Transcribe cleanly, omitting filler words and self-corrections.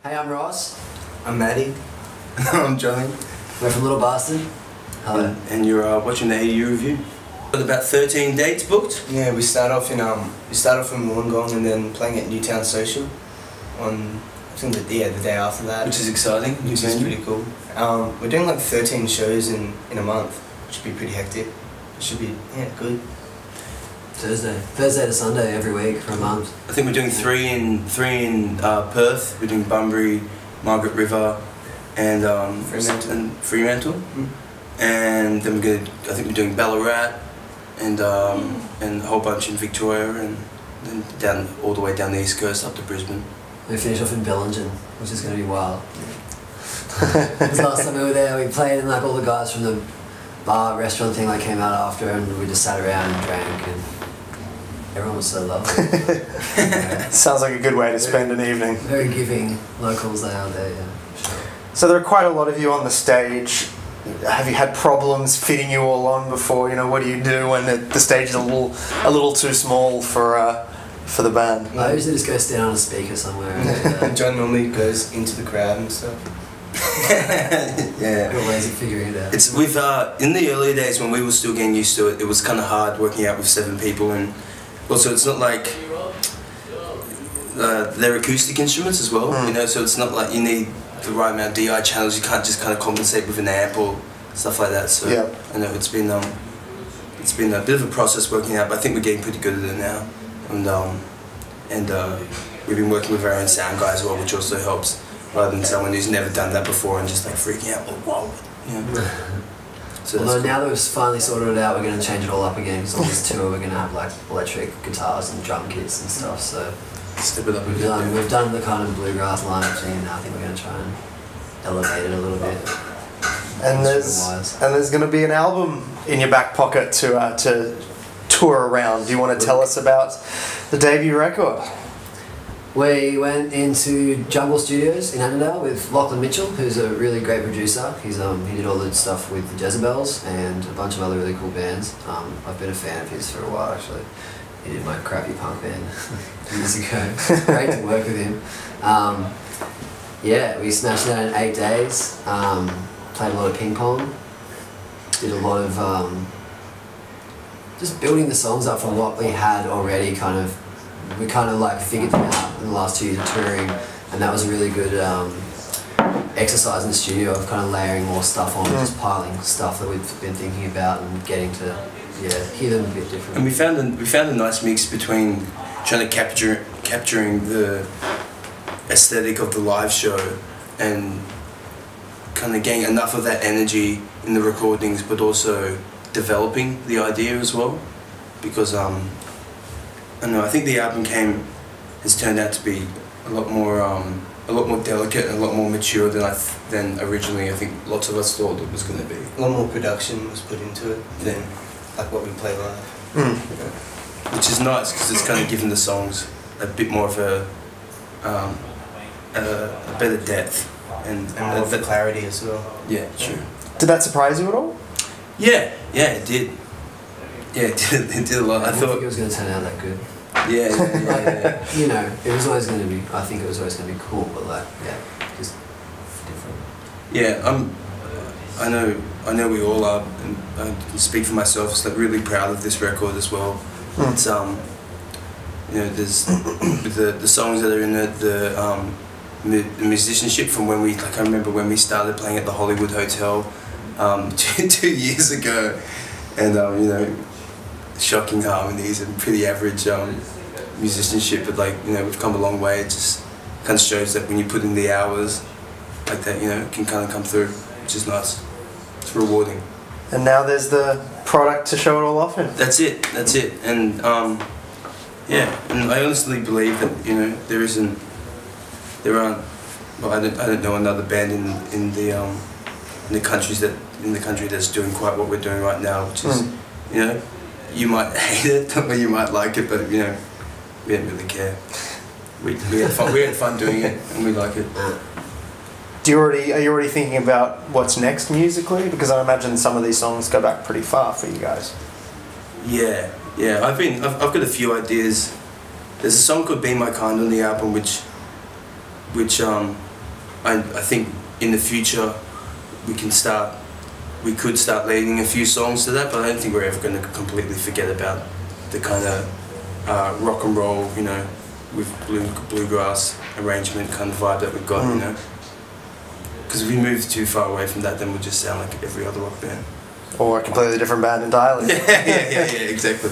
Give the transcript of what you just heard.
Hey, I'm Ross. I'm Maddie. I'm Johnny. We're from Little Bastard. Hello. And you're watching the AU review. Got about 13 dates booked. Yeah, we start off in Wollongong and then playing at Newtown Social on I think the day after that, Which is exciting. Which is pretty cool. We're doing like 13 shows in a month, which should be pretty hectic. It should be good. Thursday to Sunday every week for a month. I think we're doing three in Perth. We're doing Bunbury, Margaret River, and Fremantle. And then I think we're doing Ballarat, and a whole bunch in Victoria, and then down all the way down the east coast up to Brisbane. We finish off in Bellingen, which is going to be wild. Because last time we were there, we played, and like all the guys from the bar restaurant thing like came out after, and we just sat around and drank, and everyone was so lovely. Sounds like a good way to spend an evening. Very giving locals they are there, yeah. Sure. So there are quite a lot of you on the stage. Have you had problems fitting you all on before? You know, what do you do when the stage is a little too small for the band? I usually just go stand on a speaker somewhere. And, John normally goes into the crowd and stuff. Yeah. Real lazy figuring it out. It's with in the earlier days when we were still getting used to it. It was kind of hard working out with 7 people, and also it's not like they're acoustic instruments as well. You know, so it's not like you need the right amount of DI channels. You can't just kind of compensate with an amp or stuff like that. So yeah. I know it's been a bit of a process working out, but I think we're getting pretty good at it now. And we've been working with our own sound guy as well, which also helps, rather than someone who's never done that before and just like freaking out. Whoa, yeah. So although now that we've finally sorted it out, we're going to change it all up again, because on this tour we're going to have like electric guitars and drum kits and stuff. So step it up. We've done the kind of bluegrass lineup thing, and now I think we're going to try and elevate it a little bit. And there's going to be an album in your back pocket to tour around. Do you want to tell us about the debut record? We went into Jungle Studios in Annandale with Lachlan Mitchell, who's a really great producer. He did all the stuff with the Jezebels and a bunch of other really cool bands. I've been a fan of his for a while actually. He did my crappy punk band years ago. It's great to work with him. Yeah, we smashed it out in 8 days. Played a lot of ping pong. Did a lot of just building the songs up from what we had already. We kind of like figured them out in the last 2 years of touring, and that was a really good exercise in the studio of kind of layering more stuff on, just piling stuff that we've been thinking about and getting to hear them a bit different. And we found a nice mix between trying to capturing the aesthetic of the live show and kind of getting enough of that energy in the recordings, but also developing the idea as well, because I don't know, I think the album has turned out to be a lot more delicate and a lot more mature than originally I think lots of us thought it was going to be. A lot more production was put into it than like what we play live. Yeah. Which is nice, because it's kind of given the songs a bit more of a better depth and more of clarity as well. Yeah, true. Did that surprise you at all? Yeah, it did. Yeah, it did a lot. I didn't think it was going to turn out that good. Yeah. You know, it was always going to be. I think it was always going to be cool, but like, just different. Yeah, I know we all are, and I can speak for myself. It's like really proud of this record as well. It's you know, there's the songs that are in it, the musicianship from when I remember when we started playing at the Hollywood Hotel 2 years ago, and you know, shocking harmonies and pretty average musicianship, but like, you know, we've come a long way. It just kind of shows that when you put in the hours like that, you know, it can kind of come through, which is nice. It's rewarding. And now there's the product to show it all off in. That's it, and yeah, and I honestly believe that, you know, there aren't, well, I don't know another band in the country that's doing quite what we're doing right now, which is, you know, you might hate it or you might like it, but you know, we don't really care. We had fun. We had fun doing it, and we like it. Are you already thinking about what's next musically? Because I imagine some of these songs go back pretty far for you guys. Yeah. I've got a few ideas. There's a song called "Be My Kind" on the album, which I think in the future we could start leading a few songs to that, but I don't think we're ever going to completely forget about the kind of rock and roll, you know, with bluegrass arrangement kind of vibe that we've got, you know. Because if we move too far away from that, then we'll just sound like every other rock band. Or a completely different band entirely. Yeah, exactly.